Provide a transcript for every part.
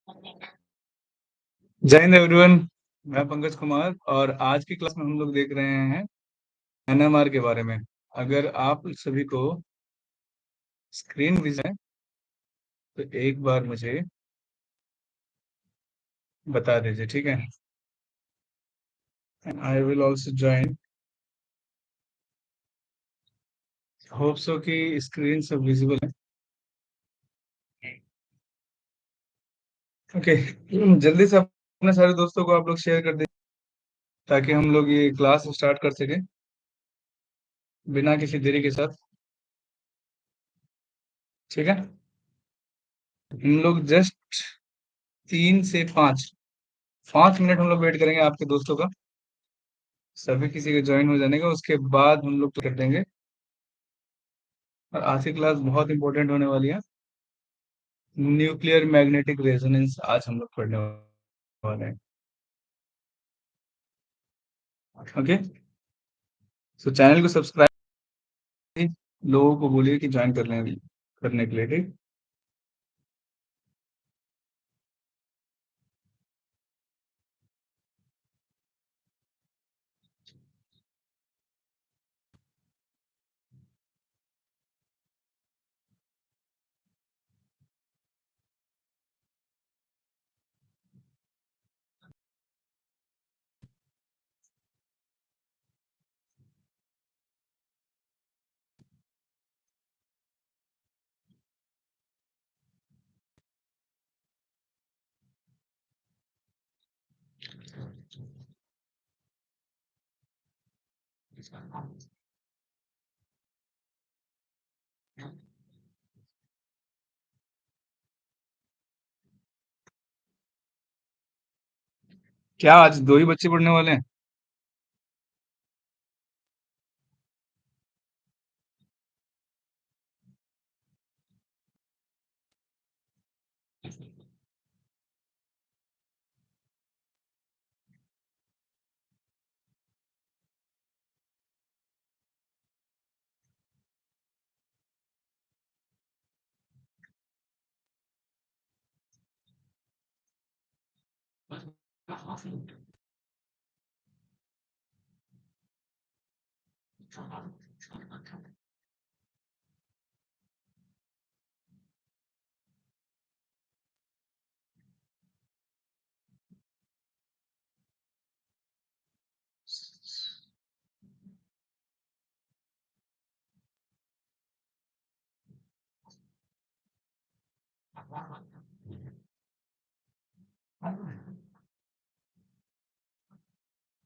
जय हिंद एवरीवन। मैं पंकज कुमार और आज की क्लास में हम लोग देख रहे हैं एनएमआर के बारे में। अगर आप सभी को स्क्रीन विजन है तो एक बार मुझे बता दीजिए, ठीक है। I will also join. Hope so कि स्क्रीन सब विजिबल है। ओके, जल्दी से अपने सारे दोस्तों को आप लोग शेयर कर दीजिए ताकि हम लोग ये क्लास स्टार्ट कर सकें बिना किसी देरी के साथ, ठीक है। हम लोग जस्ट 3 से 5 5 मिनट हम लोग वेट करेंगे आपके दोस्तों का, सभी किसी के ज्वाइन हो जाने का। उसके बाद हम लोग कर देंगे। और आज की क्लास बहुत इंपॉर्टेंट होने वाली है। न्यूक्लियर मैग्नेटिक रेजोनेंस आज हम लोग पढ़ने वाले हैं। ओके, सो चैनल को सब्सक्राइब, लोगों को बोलिए कि ज्वाइन करने के लिए, ठीक। क्या आज दो ही बच्चे पढ़ने वाले हैं?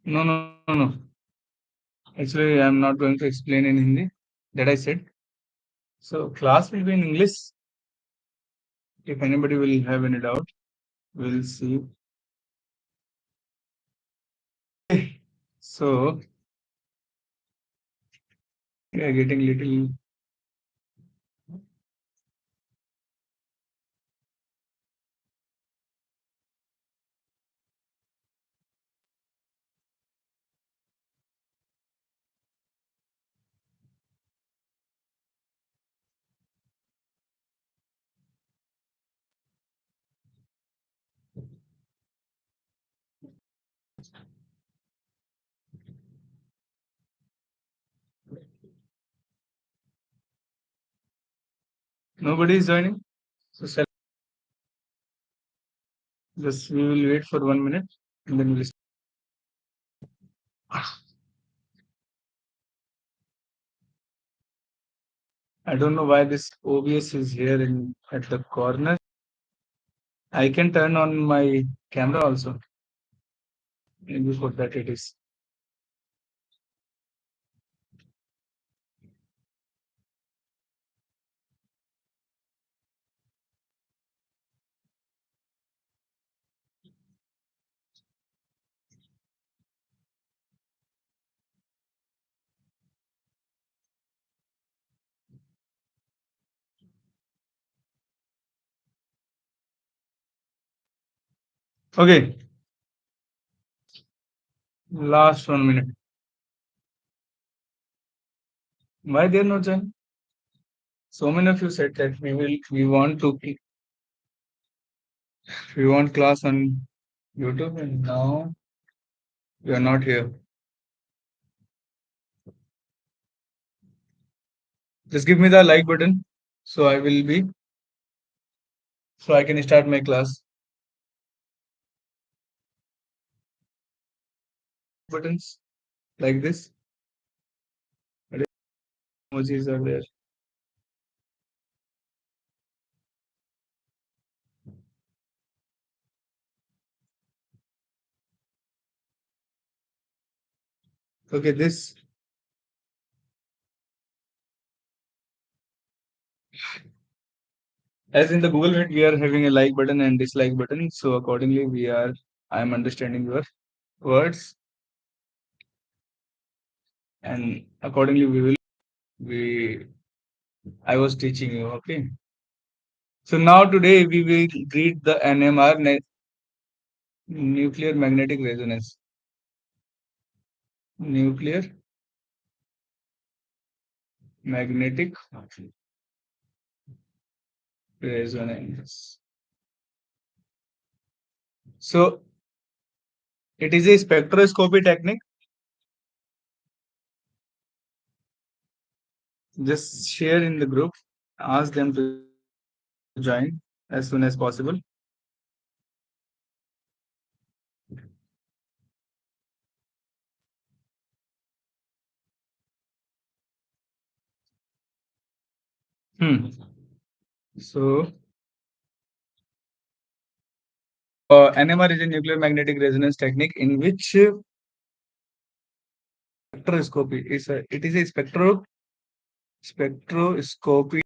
No no no, actually I am not going to explain in Hindi, that I said. So class will be in English. If anybody will have any doubt, we'll see. So we are getting little. Nobody is joining. So just we will wait for 1 minute and then we'll. I don't know why this OBS is here in at the corner. I can turn on my camera also. Maybe for that it is. Okay, last 1 minute. Why they are not joining? So many of you said that we want to We want class on YouTube and now you are not here. Just give me the like button so I will be so I can start my class. Buttons like this. Emojis are there. Okay, this as in the Google Meet, we are having a like button and dislike button. So accordingly, I am understanding your words and accordingly we, I was teaching you. Okay. So now today we will read the NMR, nuclear magnetic resonance. Nuclear magnetic resonance. So it is a spectroscopy technique. Just share in the group. Ask them to join as soon as possible. Hmm. So NMR is a nuclear magnetic resonance technique in which spectroscopy is it is a spectroscopy.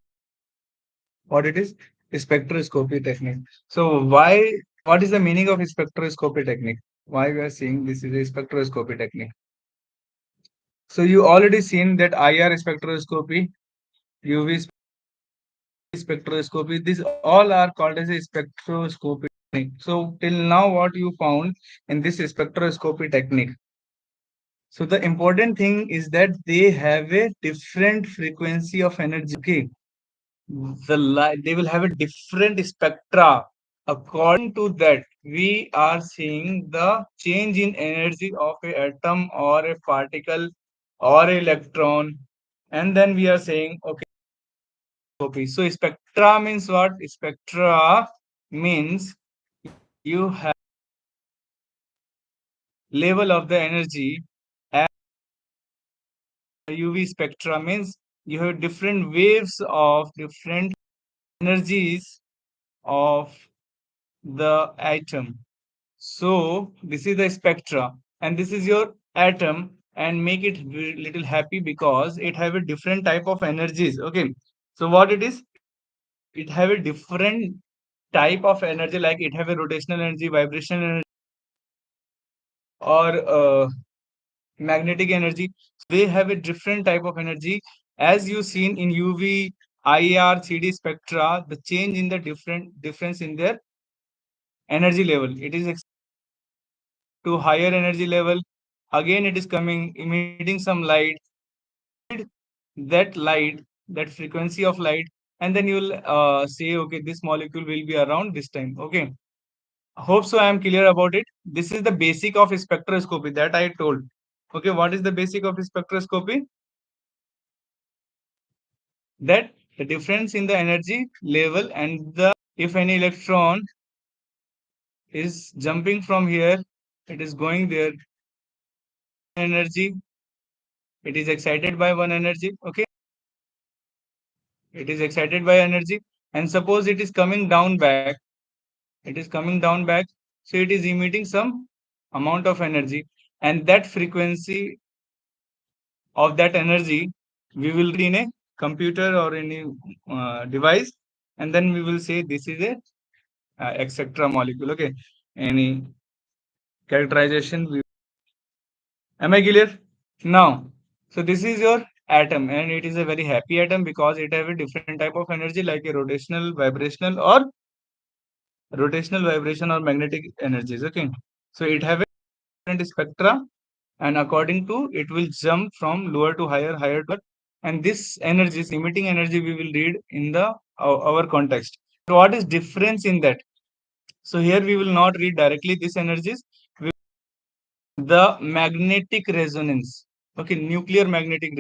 What it is? Spectroscopy technique. So what is the meaning of spectroscopy technique? Why we are saying this is a spectroscopy technique? So you already seen that IR spectroscopy, UV spectroscopy. These all are called as a spectroscopy technique. So till now, what you found in this spectroscopy technique? So the important thing is that they have a different frequency of energy. Okay, they will have a different spectra. According to that, we are seeing the change in energy of a atom or a particle or electron, and then we are saying okay. Copy. So spectra means what? Spectra means you have level of the energy, and UV spectra means you have different waves of different energies of the atom. So this is the spectra, and this is your atom, and make it little happy because it have a different type of energies. Okay, so what it is? It have a different type of energy, like it have a rotational energy, vibrational energy, or magnetic energy. They have a different type of energy. As you seen in UV, IR, CD spectra, the change in the difference in their energy level. It is to higher energy level. Again, it is coming emitting some light. That light, that frequency of light, and then you will say, okay, this molecule will be around this time. Okay. Hope so I am clear about it. This is the basic of spectroscopy that I told. Okay, what is the basic of spectroscopy? That the difference in the energy level and the if any electron is jumping from here, it is going there. Energy, it is excited by one energy. Okay, it is excited by energy, and suppose it is coming down back. It is coming down back, so it is emitting some amount of energy, and that frequency of that energy we will read in a computer or any device, and then we will say this is a etc molecule. Okay, any characterization am I clear now? So this is your atom, and it is a very happy atom because it have a different type of energy, like a rotational vibration or magnetic energies. Okay, so it have a different spectra, and according to it will jump from lower to higher, higher to lower. And this energy, this emitting energy, we will read in the our context. So what is difference in that? So here we will not read directly these energies. The magnetic resonance. Okay, nuclear magnetic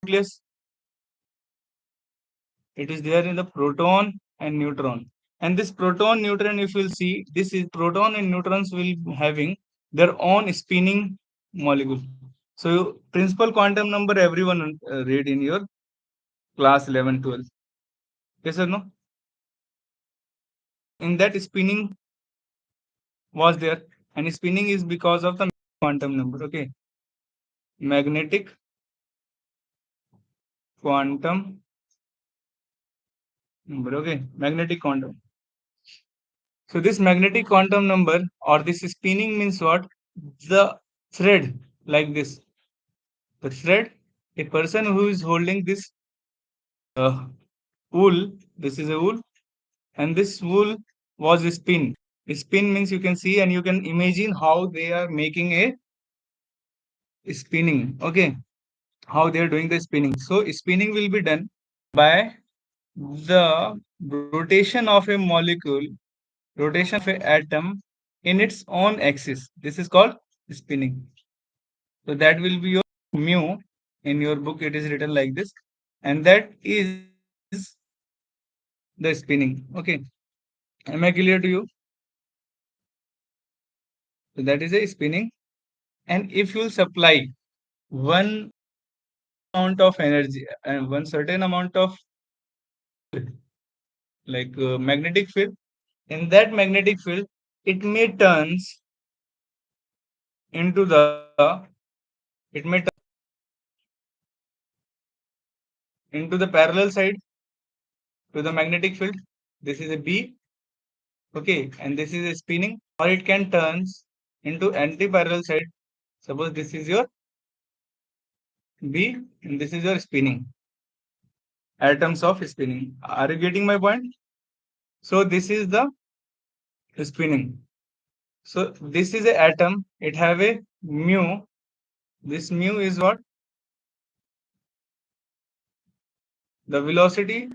nucleus. It is there in the proton and neutron. And this proton neutron, if you'll see, this is proton and neutrons will having their own spinning molecule. So principal quantum number everyone read in your class 11, 12. Yes or no? In that spinning was there, and spinning is because of the quantum number. Okay, magnetic quantum number. Okay, magnetic quantum. So this magnetic quantum number or this spinning means what? The thread like this. The thread, a person who is holding this uh, wool, this is a wool, and this wool was a spin. A spin means you can see and you can imagine how they are making a spinning. Okay, how they are doing the spinning. So spinning will be done by the rotation of a molecule, rotation of an atom in its own axis. This is called spinning. So that will be your mu. In your book, it is written like this, and that is the spinning. Okay, am I clear to you? So that is a spinning, and if you supply one amount of energy and one certain amount of like magnetic field, in that magnetic field, it may turns into it may turn into the parallel side to the magnetic field. This is a B, okay, and this is a spinning, or it can turns into anti-parallel side. Suppose this is your B and this is your spinning, atoms of spinning. Are you getting my point? So this is the spinning. So this is a atom. It have a mu. This mu is what? The velocity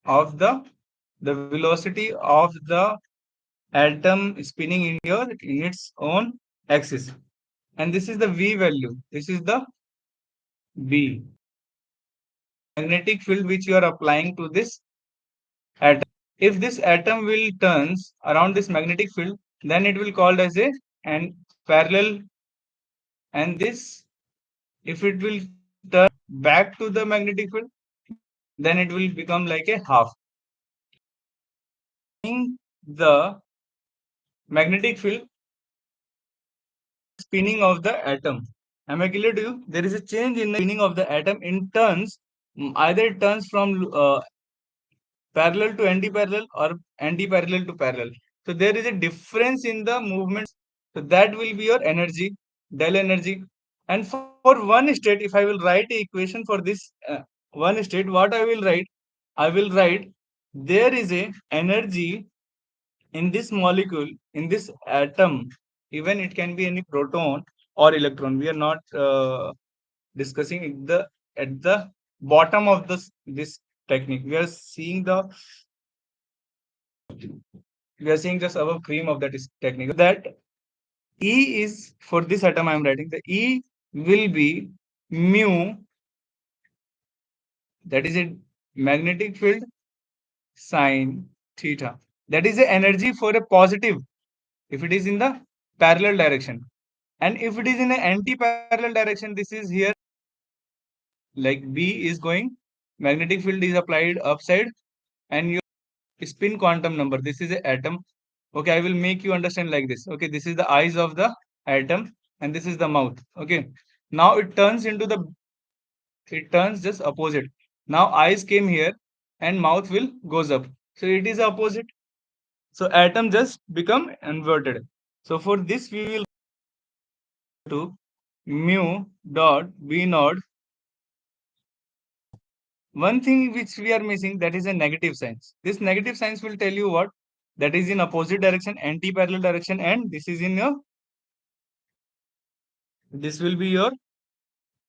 of the velocity of the atom spinning in its own axis. And this is the V value. This is the B. Magnetic field which you are applying to this atom. If this atom will turns around this magnetic field, then it will called as a and parallel, and this if it will turn back to the magnetic field, then it will become like a half. In the magnetic field spinning of the atom. Am I clear to you? There is a change in the spinning of the atom in turns. Either it turns from parallel to anti-parallel or anti-parallel to parallel. So there is a difference in the movements. So that will be your energy, del energy. And for one state, if I will write a equation for this one state, what I will write? I will write there is a energy in this molecule, in this atom. Even it can be any proton or electron. We are not discussing at the bottom of this technique. We are seeing just above cream of that is technique. That E is for this atom I am writing. The E will be mu. That is a magnetic field sine theta. That is the energy for a positive if it is in the parallel direction. And if it is in an anti-parallel direction, this is here like B is going, magnetic field is applied upside, and your spin quantum number. This is a atom. Okay, I will make you understand like this. Okay, this is the eyes of the atom, and this is the mouth. Okay, now it turns just opposite. Now eyes came here, and mouth will goes up. So it is opposite. So atom just become inverted. So for this we will to mu dot b naught. One thing which we are missing, that is a negative signs. This negative signs will tell you what? That is in opposite direction, anti-parallel direction, and this is in your, this will be your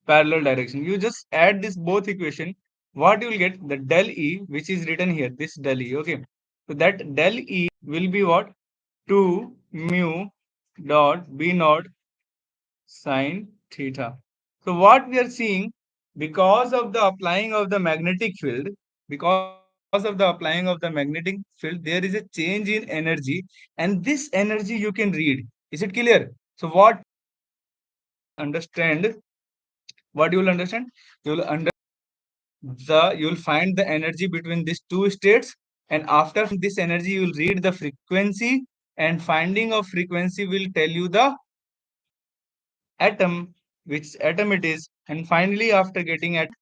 parallel direction. You just add this both equation. What you will get? The del E, which is written here, this del E. Okay. So that del E will be what? 2 mu dot B naught sine theta. So what we are seeing, because of the applying of the magnetic field, because of the applying of the magnetic field, there is a change in energy, and this energy you can read. Is it clear? So what understand? What you will understand? You will understand you will find the energy between these two states, and after this energy you will read the frequency, and finding of frequency will tell you the atom, which atom it is, and finally after getting atom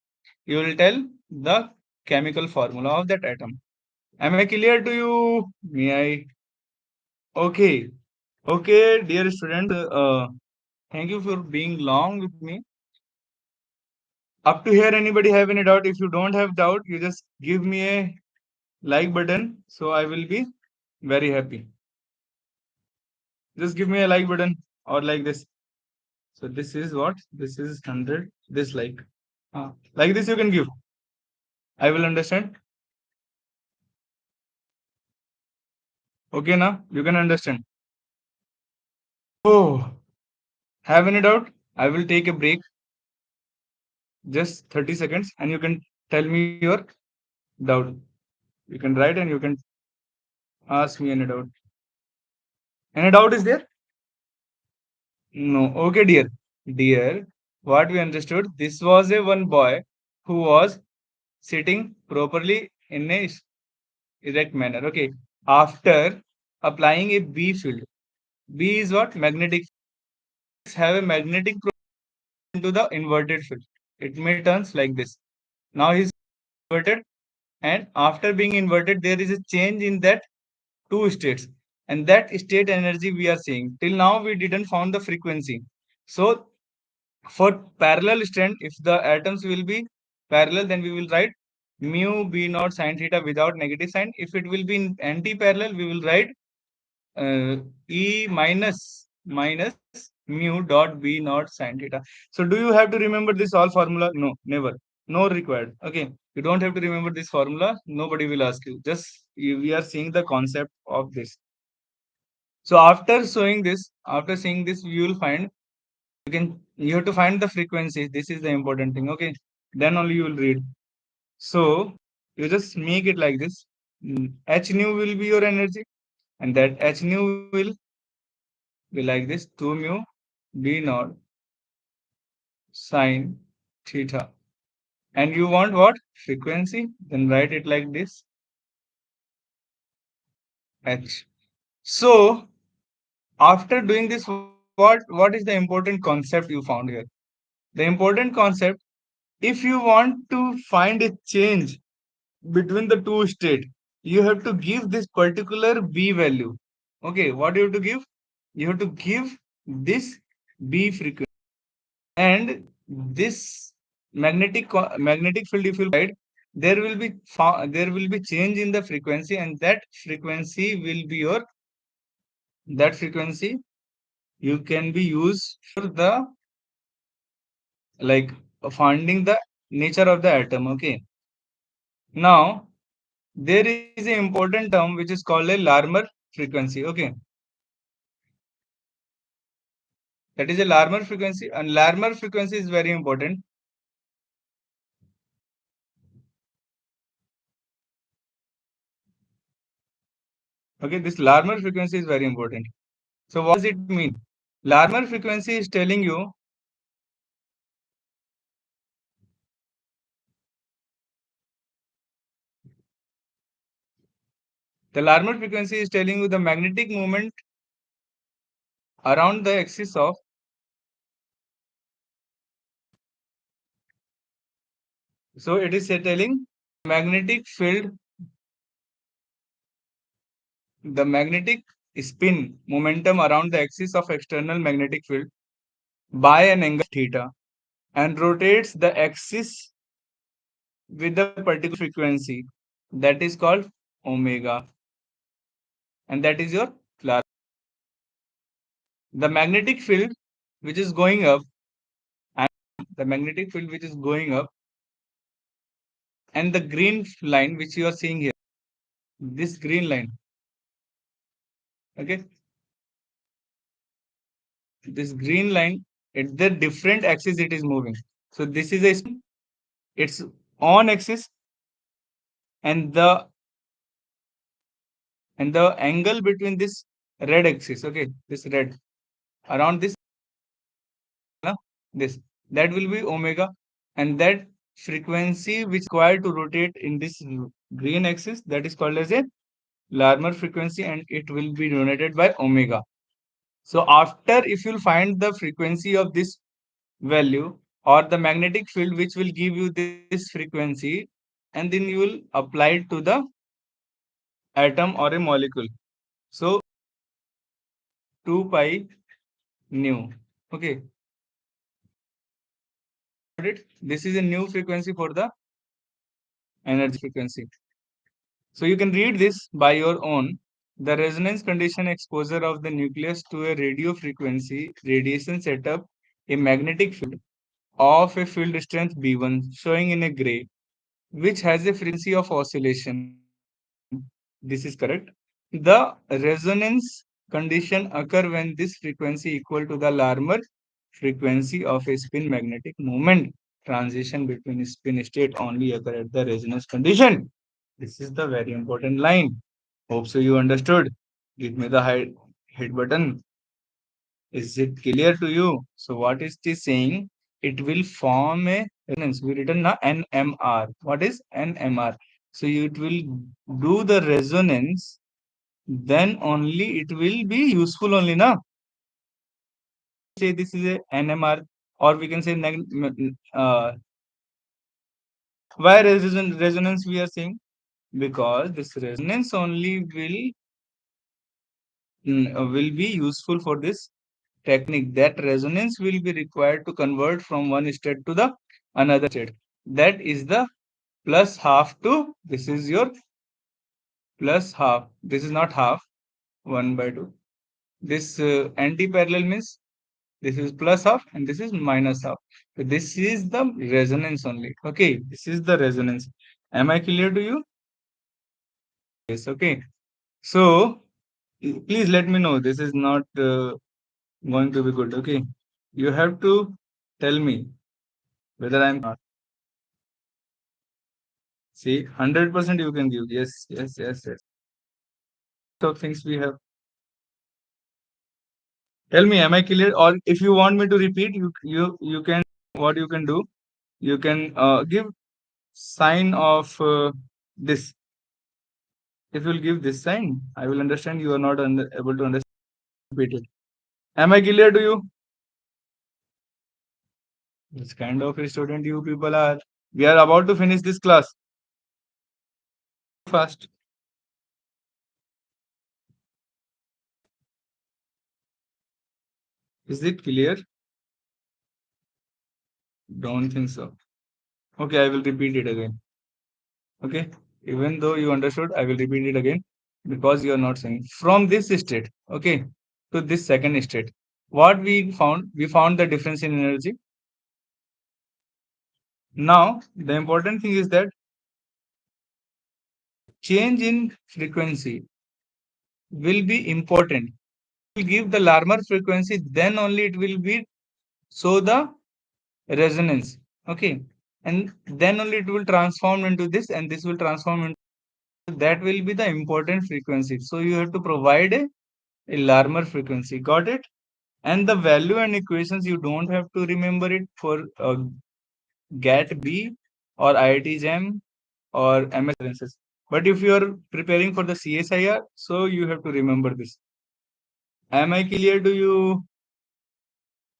you will tell the chemical formula of that atom. Am I clear to you? May I? Okay. Okay, dear student, thank you for being long with me. Up to here, anybody have any doubt? If you don't have doubt, you just give me a like button, so I will be very happy. Just give me a like button or like this. So this is what? This is 100. This like this you can give. I will understand. Okay, now you can understand. Oh, have any doubt? I will take a break, just 30 seconds, and you can tell me your doubt. You can write and you can ask me any doubt. Any doubt is there? No. Okay, dear. Dear, what we understood, this was a one boy who was sitting properly in a erect manner. Okay. After applying a B field. B is what? Magnetic. Have a magnetic into the inverted field. It may turns like this. Now he's inverted, and after being inverted, there is a change in that two states, and that state energy we are seeing. Till now, we didn't found the frequency. So for parallel strand, if the atoms will be parallel, then we will write mu b naught sine theta without negative sign. If it will be in anti-parallel, we will write uh, E minus mu dot B naught sine theta. So do you have to remember this all formula? No, never. No required. Okay. You don't have to remember this formula. Nobody will ask you. We are seeing the concept of this. So after seeing this, you will find you have to find the frequency. This is the important thing. Okay. Then only you will read. So you just make it like this. H nu will be your energy, and that H nu will be like this 2 mu b naught sine theta. And you want what? Frequency? Then write it like this h. So after doing this, what is the important concept you found here? The important concept, if you want to find a change between the two state, you have to give this particular b value. Okay, what you have to give? You have to give this b frequency. And this magnetic field, if you write, there will be change in the frequency, and that frequency you can be used for the like finding the nature of the atom. Okay, now there is an important term which is called a Larmor frequency. Okay, that is a Larmor frequency, and Larmor frequency is very important. Okay, this Larmor frequency is very important. So what does it mean? Larmor frequency is telling you the Larmor frequency is telling you the magnetic moment around the axis of, so it is telling magnetic field, the magnetic spin momentum around the axis of external magnetic field by an angle theta, and rotates the axis with the particular frequency that is called omega, and that is your Larmor. The magnetic field which is going up, and the magnetic field which is going up, and the green line which you are seeing here, this green line, Okay, this green line at the different axis it is moving. So this is a its on axis, and the angle between this red axis, okay, this red around this, na, this, that will be omega, and that frequency which required to rotate in this green axis, that is called as a Larmor frequency, and it will be denoted by omega. So after, if you'll find the frequency of this value or the magnetic field which will give you this frequency, and then you will apply it to the atom or a molecule. So 2 pi nu. Okay, got it? This is a new frequency for the energy frequency. So you can read this by your own. The resonance condition exposure of the nucleus to a radio frequency radiation setup a magnetic field of a field strength B1 showing in a gray, which has a frequency of oscillation. This is correct. The resonance condition occur when this frequency equal to the Larmor frequency of a spin magnetic moment. Transition between spin state only occur at the resonance condition. This is the very important line. Hope so you understood. Give me the hit button. Is it clear to you? So what is this saying? It will form a resonance. We written na NMR. What is NMR? So it will do the resonance, then only it will be useful only na. Say this is a NMR, or we can say why resonance we are saying, because this resonance only will be useful for this technique. That resonance will be required to convert from one state to the another state. That is the plus half to, this is your plus half. This is not half, 1 by 2. This anti-parallel means this is plus half and this is minus half. So this is the resonance only. Okay, this is the resonance. Am I clear to you? Yes, okay. So please let me know. This is not going to be good. Okay. You have to tell me whether I'm not. See, 100% you can give. Yes, yes, yes, yes. So things we have. Tell me, am I clear? Or if you want me to repeat, you can. What you can do? You can give sign of this. If you'll give this sign, I will understand you are not able to understand. Repeat it. Am I clear to you? This kind of a student you people are. We are about to finish this class fast. Is it clear? Don't think so. Okay, I will repeat it again. Okay, even though you understood, I will repeat it again because you are not saying. From this state, okay, to this second state, what we found the difference in energy. Now, the important thing is that change in frequency will be important. Will give the Larmor frequency, then only it will be so the resonance. Okay, and then only it will transform into this, and this will transform into that will be the important frequency. So you have to provide a Larmor frequency. Got it? And the value and equations you don't have to remember it for GAT B or IIT JAM or MS references. But if you are preparing for the CSIR, so you have to remember this. Am I clear to you?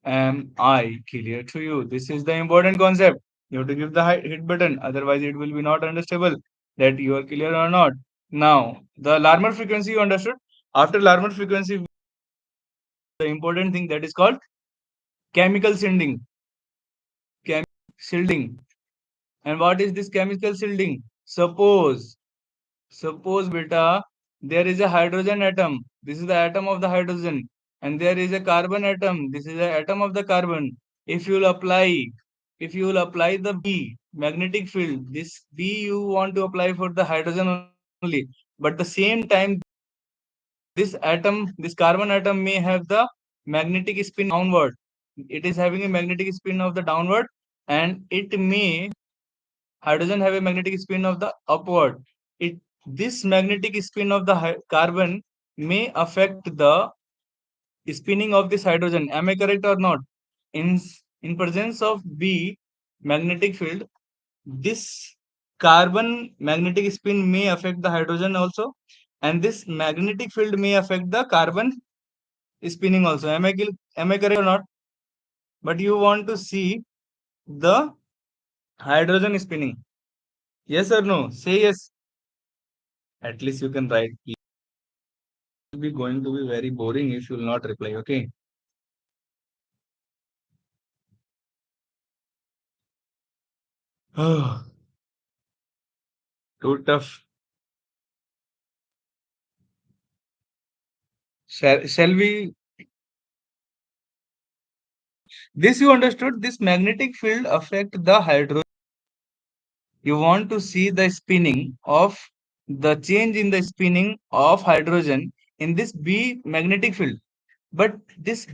Am I clear to you? This is the important concept. You have to give the hit button, otherwise it will be not understandable that you are clear or not. Now, the Larmor frequency you understood. After Larmor frequency, the important thing that is called chemical shielding. Chemical shielding. And what is this chemical shielding? Suppose beta, there is a hydrogen atom. This is the atom of the hydrogen. And there is a carbon atom. This is the atom of the carbon. If you will apply, if you will apply the B magnetic field, this B you want to apply for the hydrogen only. But the same time This carbon atom may have the magnetic spin downward. It is having a magnetic spin of the downward, and it may hydrogen have a magnetic spin of the upward. It This magnetic spin of the carbon may affect the spinning of this hydrogen. Am I correct or not? In in presence of B magnetic field, this carbon magnetic spin may affect the hydrogen also, and this magnetic field may affect the carbon spinning also. Am I correct or not? But you want to see the hydrogen spinning. Yes or no? Say yes. At least you can write. It will be going to be very boring if you will not reply. Okay. Too tough. Shall we? This you understood. This magnetic field affect the hydrogen. You want to see the spinning of the change in the spinning of hydrogen in this B magnetic field. But this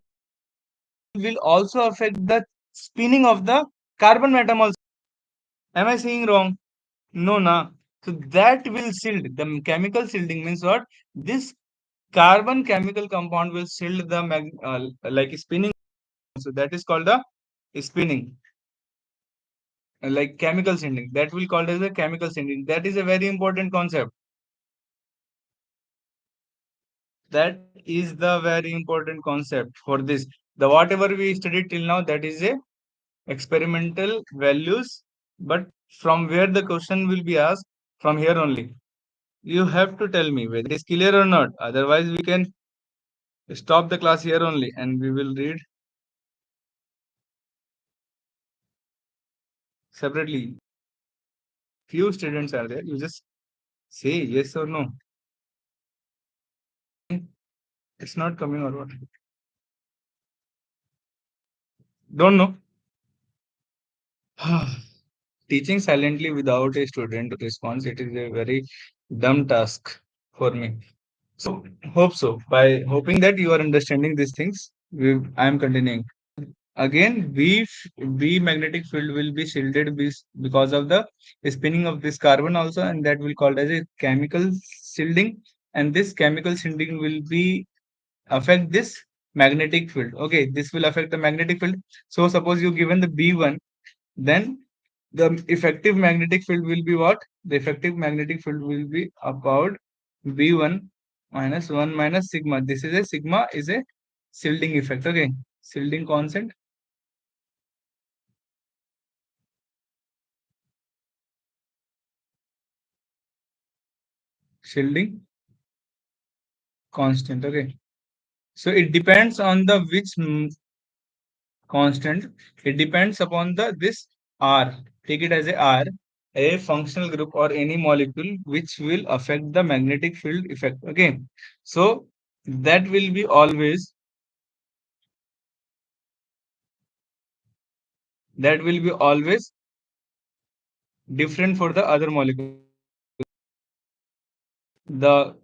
will also affect the spinning of the carbon atom also. Am I saying wrong? No, na. So that will shield. The chemical shielding means what? This carbon chemical compound will shield the like spinning. So that is called the spinning, like chemical shielding. That will called as a chemical shielding. That is a very important concept. That is the very important concept for this. The whatever we studied till now, that is a experimental values, but from where the question will be asked, from here only. You have to tell me whether it is clear or not. Otherwise, we can stop the class here only and we will read separately. Few students are there. You just say yes or no. It's not coming or what? Don't know. Teaching silently without a student response, it is a very dumb task for me. So hope so. By hoping that you are understanding these things, I am continuing. Again, B magnetic field will be shielded because of the spinning of this carbon also, and that will called as a chemical shielding. And this chemical shielding will be affect this magnetic field. Okay, this will affect the magnetic field. So suppose you given the B1, then the effective magnetic field will be what? The effective magnetic field will be about B1 minus 1 minus sigma. This is a sigma is a shielding effect. Okay, shielding constant, shielding constant. Okay, so it depends on the which constant. It depends upon the this R. Take it as a R, a functional group or any molecule which will affect the magnetic field effect. Okay, so that will be always different for the other molecule. The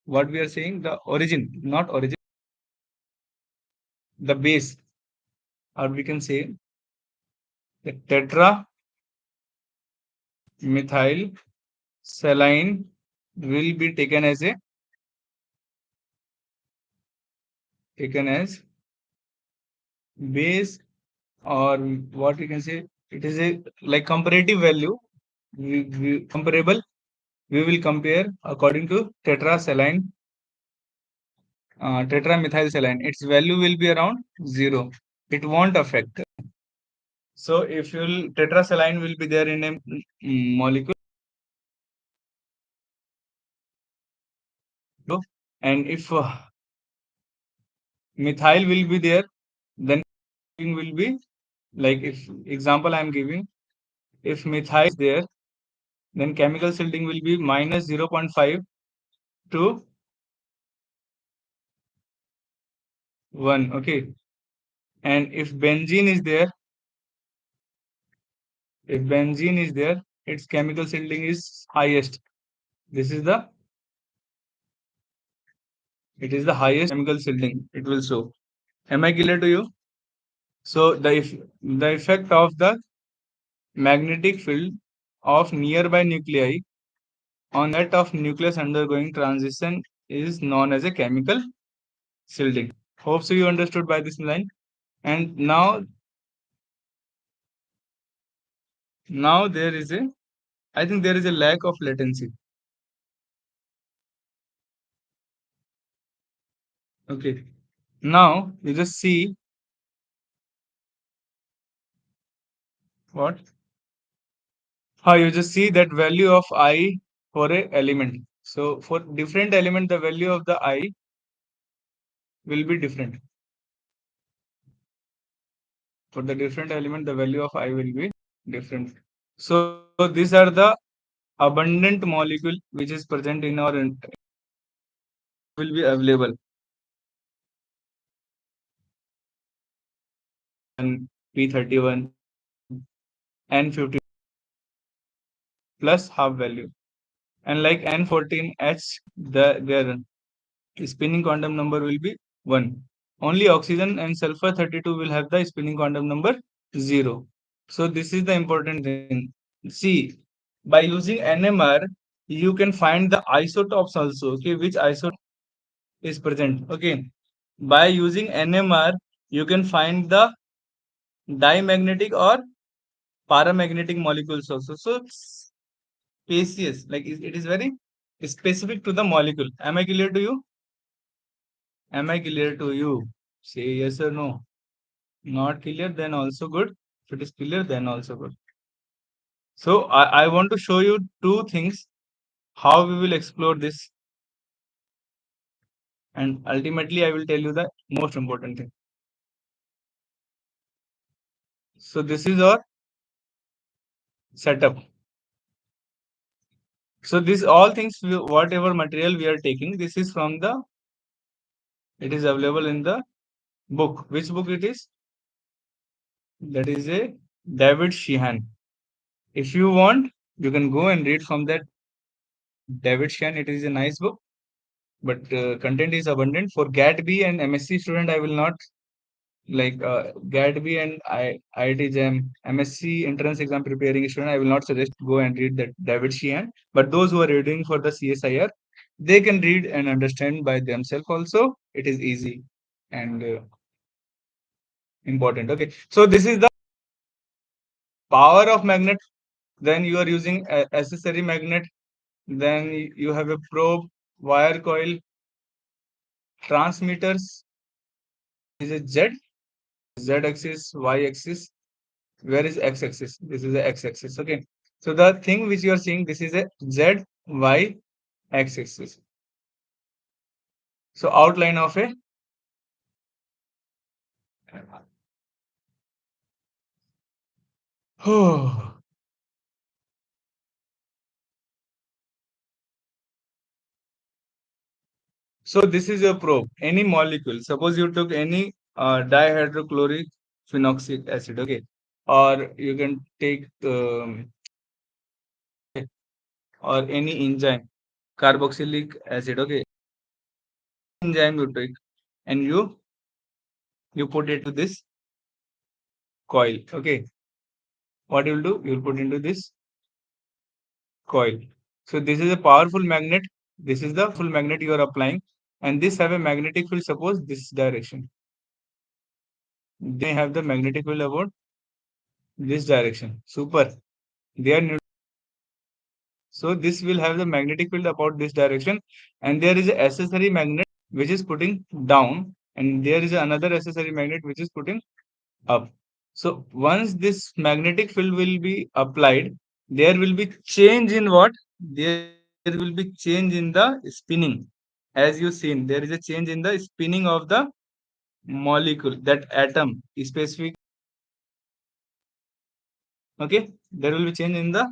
what we are saying, the origin, not origin, the base, or we can say the tetra methyl saline will be taken as base, or what we can say, it is a like comparative value. Comparable, we will compare according to tetra saline, tetramethyl saline. Its value will be around 0. It won't affect. So if you'll tetrasaline will be there in a molecule, and if methyl will be there, then will be like, if example I am giving, if methyl is there, then chemical shielding will be minus 0.5 to 1. Okay, and if benzene is there, its chemical shielding is highest. This is the It is the highest chemical shielding. It will show. Am I clear to you? So the effect of the magnetic field of nearby nuclei on that of nucleus undergoing transition is known as a chemical shielding. Hope so you understood by this line. And now there is a, I think there is a lack of latency. Okay. Now you just see what? How you just see that value of I for a element. So for different element, the value of the I will be different. For the different element, the value of I will be different. So these are the abundant molecule which is present in our will be available and P31 N50 plus half value. And like N14H, their spinning quantum number will be 1. Only oxygen and sulfur 32 will have the spinning quantum number 0. So this is the important thing. See, by using NMR, you can find the isotopes also, okay, which isotope is present. Okay. By using NMR, you can find the diamagnetic or paramagnetic molecules also. So species, like it is very specific to the molecule. Am I clear to you? Am I clear to you? Say yes or no. Not clear, then also good. If it is clear, then also good. So I want to show you two things how we will explore this, and ultimately I will tell you the most important thing. So this is our setup. So this all things, whatever material we are taking, this is from the, it is available in the book. Which book it is? That is a David Sheehan. If you want, you can go and read from that David Sheehan. It is a nice book, but content is abundant. For GAT B and MSc student, I will not like GAT B and IIT JAM MSc entrance exam preparing student. I will not suggest go and read that David Sheehan. But those who are reading for the CSIR, they can read and understand by themselves. Also, it is easy and important. Okay, so this is the power of magnet. Then you are using accessory magnet. Then you have a probe, wire coil, transmitters. Is a Z axis, Y axis. Where is X axis? This is the X axis. Okay. So the thing which you are seeing, this is a Z, Y, X axis. So outline of a so this is a probe. Any molecule. Suppose you took any dihydrochloric phenoxic acid. Okay. Or you can take or any enzyme, carboxylic acid. Okay. Enzyme you take and you put it to this coil. Okay. What you will do? You will put into this coil. So this is a powerful magnet. This is the full magnet you are applying, and this have a magnetic field. Suppose this direction. They have the magnetic field about this direction. Super. They are so this will have the magnetic field about this direction, and there is a accessory magnet which is putting down, and there is another accessory magnet which is putting up. So once this magnetic field will be applied, there will be change in what? There will be change in the spinning. As you seen, there is a change in the spinning of the molecule, that atom specific. Okay, there will be change in the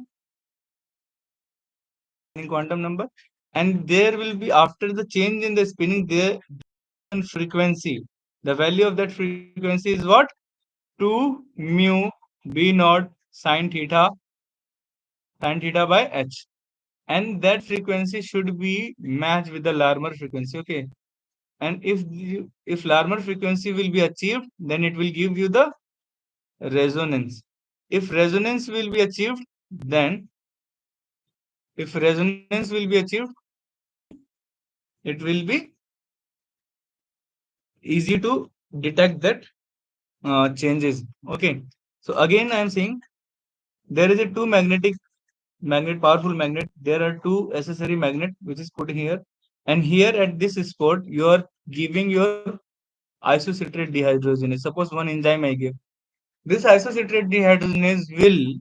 quantum number, and there will be after the change in the spinning there frequency. The value of that frequency is what? 2 mu b naught sine theta by h, and that frequency should be matched with the Larmor frequency. Okay, And if Larmor frequency will be achieved, then it will give you the resonance. If resonance will be achieved, then if resonance will be achieved, it will be easy to detect that changes. Okay. So again, I am saying there is a two powerful magnet. There are two accessory magnet which is put here, and here at this spot you are giving your isocitrate dehydrogenase. Suppose one enzyme I give. This isocitrate dehydrogenase will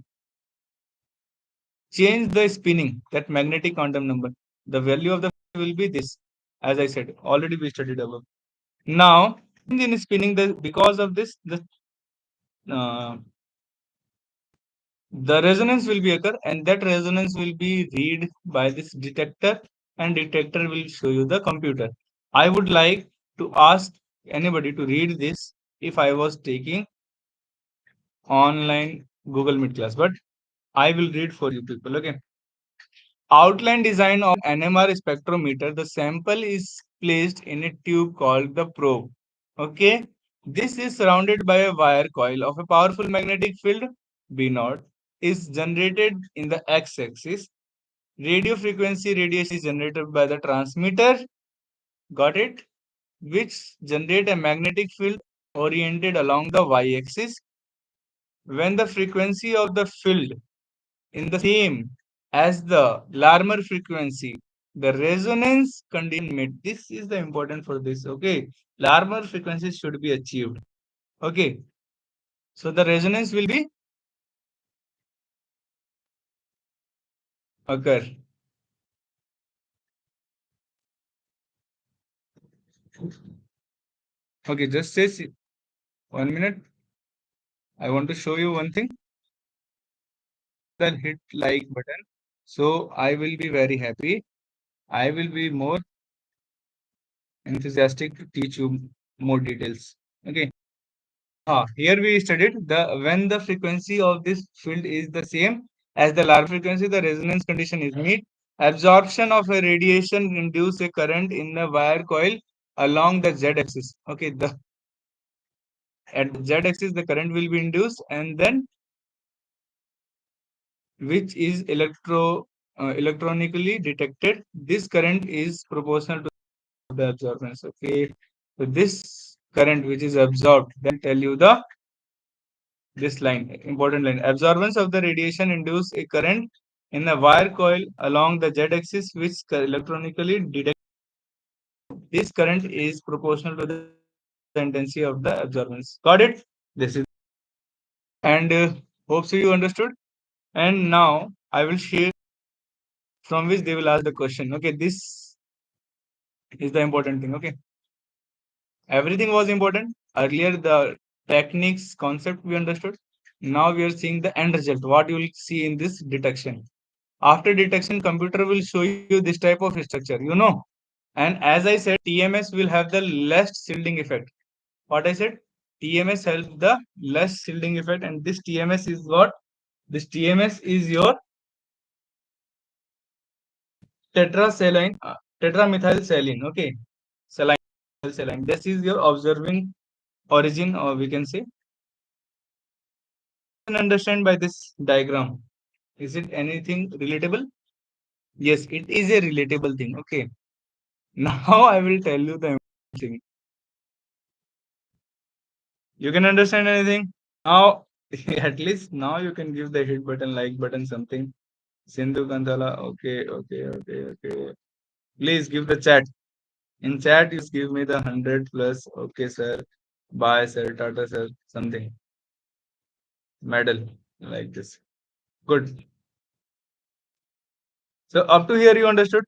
change the spinning, that magnetic quantum number. The value of the will be this, as I said, already we studied above. Now, in spinning, the because of this, uh, the resonance will be occur, and that resonance will be read by this detector, and detector will show you the computer. I would like to ask anybody to read this if I was taking online Google Meet class, but I will read for you people. Okay. Outline design of NMR spectrometer. The sample is placed in a tube called the probe. Okay. This is surrounded by a wire coil of a powerful magnetic field. B naught is generated in the x-axis. Radio frequency radiation is generated by the transmitter. Got it? Which generate a magnetic field oriented along the y-axis. When the frequency of the field in the same as the Larmor frequency, the resonance condition met. This is the important for this. Okay, Larmor frequency should be achieved. Okay, so the resonance will be occur. Okay, just say 1 minute. I want to show you one thing. Then hit like button. So I will be very happy. I will be more enthusiastic to teach you more details. Okay. Here we studied the when the frequency of this field is the same as the Larmor frequency, the resonance condition is met. Absorption of a radiation induce a current in the wire coil along the z-axis. Okay, the at the z-axis the current will be induced, and then which is electronically detected. This current is proportional to the absorbance. Okay, so this current which is absorbed then tell you the this line, important line. Absorbance of the radiation induce a current in a wire coil along the z-axis, which electronically detect. This current is proportional to the intensity of the absorbance. Got it? This is and hope so you understood. And now I will share from which they will ask the question. Okay, this is the important thing. Okay, everything was important earlier. The techniques concept we understood. Now we are seeing the end result. What you will see in this detection. After detection, computer will show you this type of structure, you know. And as I said, TMS will have the less shielding effect. What I said, TMS helps the less shielding effect, and this TMS is what? This TMS is your tetrasaline, tetramethylsaline. Okay, saline. This is your observing origin, or we can say. You can understand by this diagram. Is it anything relatable? Yes, it is a relatable thing. Okay. Now I will tell you the thing. You can understand anything? Now, at least now you can give the hit button, like button, something. Sindhu Kanthala. Okay. Please give the chat. In chat, you give me the 100 plus. Okay, sir. Bye, sir. Tata, sir. Something. Medal. Like this. Good. So, up to here, you understood?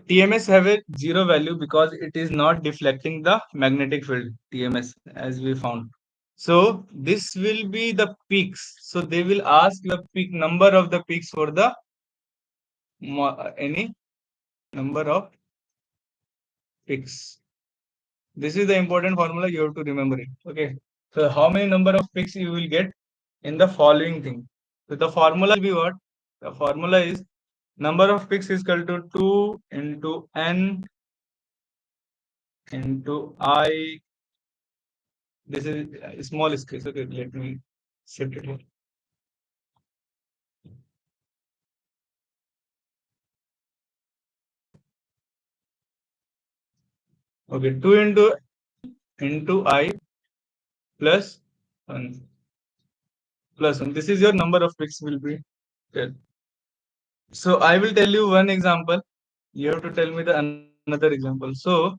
TMS have a zero value because it is not deflecting the magnetic field. TMS, as we found. So this will be the peaks. So they will ask the peak number of the peaks for the any number of peaks. This is the important formula. You have to remember it. Okay. So how many number of peaks you will get in the following thing? So the formula will be what? The formula is number of peaks is equal to 2 into n into I. This is a small scale. Okay, let me shift it here. Okay, 2 into I plus 1 plus 1. This is your number of picks will be there. So I will tell you one example. You have to tell me the another example. So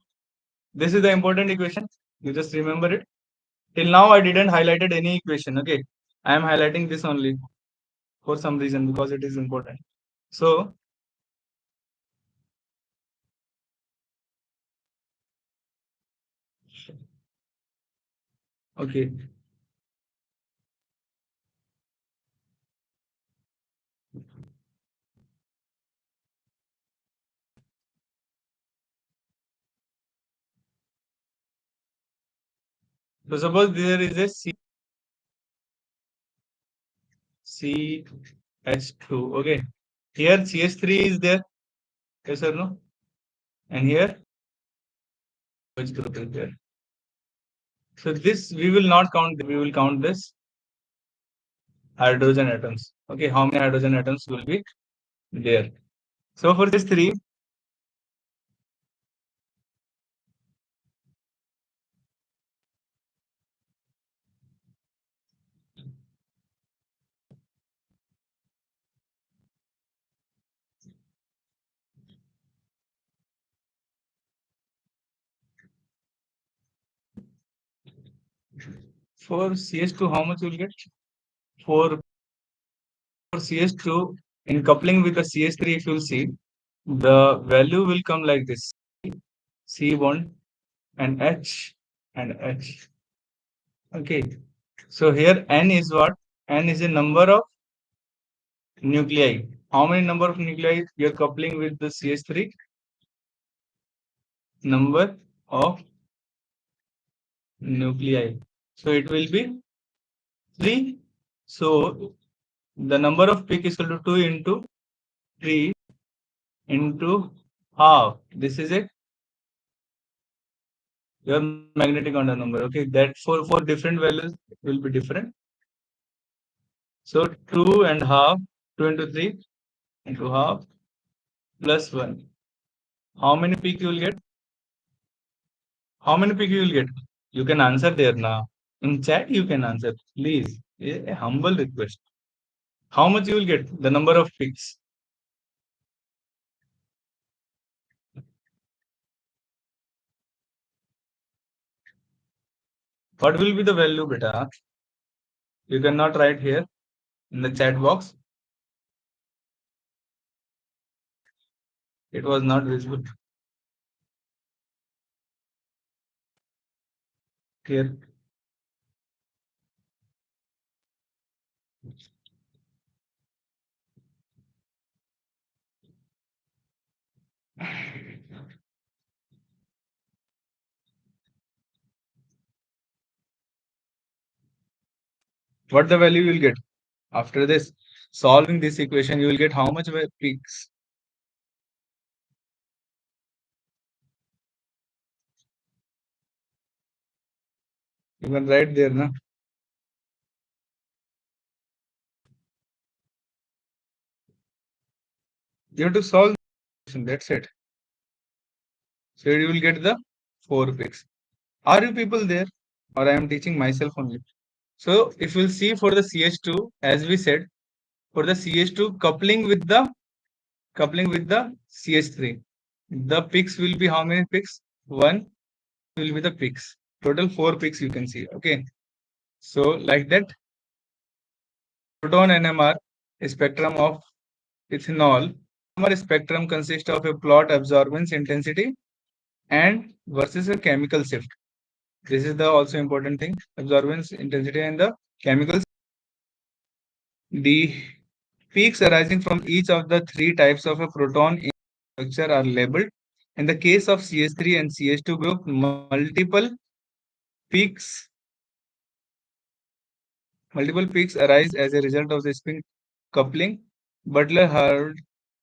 this is the important equation. You just remember it. Till now I didn't highlighted any equation. Okay, I am highlighting this only for some reason because it is important. So okay, so suppose there is a CH2. Okay, here CH3 is there. Yes or no? And here which group is there? So this we will not count. We will count this hydrogen atoms. Okay, how many hydrogen atoms will be there? So for this three, for CH2, how much you will get? For CH2 in coupling with the CH3, if you will see, the value will come like this: C bond and H and H. Okay. So here N is what? N is a number of nuclei. How many number of nuclei you are coupling with the CH3? Number of nuclei. So it will be 3. So the number of peak is equal to 2 into 3 into half. This is it. Your magnetic quantum number. Okay, that for different values it will be different. So 2 and half, 2 into 3 into half plus 1. How many peak you will get? How many peak you will get? You can answer there now. In chat you can answer. Please. A humble request. How much you will get? The number of peaks. What will be the value, beta? You cannot write here in the chat box. It was not visible here. What the value you will get? After this, solving this equation, you will get how much peaks? You can write there, na? You have to solve the equation, that's it. So you will get the 4 peaks. Are you people there? Or I am teaching myself only. So if you will see for the CH2, as we said, for the CH2 coupling with the CH3, the peaks will be how many peaks? 1 will be the peaks. Total 4 peaks you can see. Okay. So like that, proton NMR spectrum of ethanol. NMR spectrum consists of a plot absorbance intensity and versus a chemical shift. This is the also important thing. Absorbance intensity and the chemicals. The peaks arising from each of the three types of a proton in structure are labeled. In the case of CH3 and CH2 group, peaks multiple peaks arise as a result of the spin coupling. Butler Hard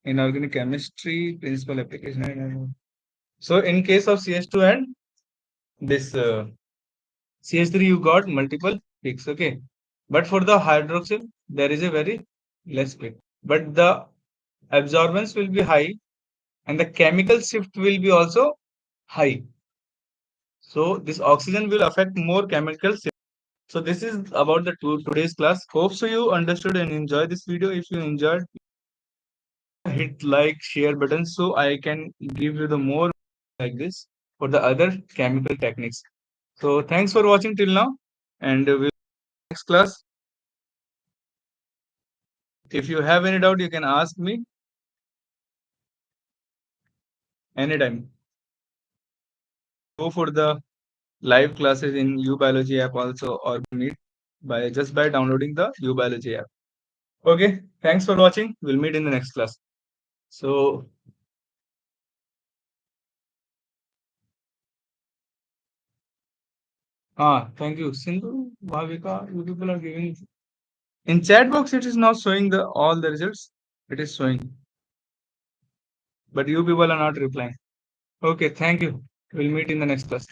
inorganic chemistry principal application. So in case of CH2 and this CH3 you got multiple peaks, okay, but for the hydroxyl there is a very less peak, but the absorbance will be high and the chemical shift will be also high. So this oxygen will affect more chemical shift. So this is about the today's class. Hope so you understood and enjoy this video. If you enjoyed, hit like share button so I can give you the more like this for the other chemical techniques. So thanks for watching till now, and we'll next class. If you have any doubt, you can ask me anytime. Go for the live classes in uBiology app also, or meet by downloading the uBiology app. Okay, thanks for watching. We'll meet in the next class. So thank you. Sindhu, Bhavika, you people are giving in chat box. It is not showing the all the results. It is showing, but you people are not replying. Okay, thank you. We'll meet in the next class.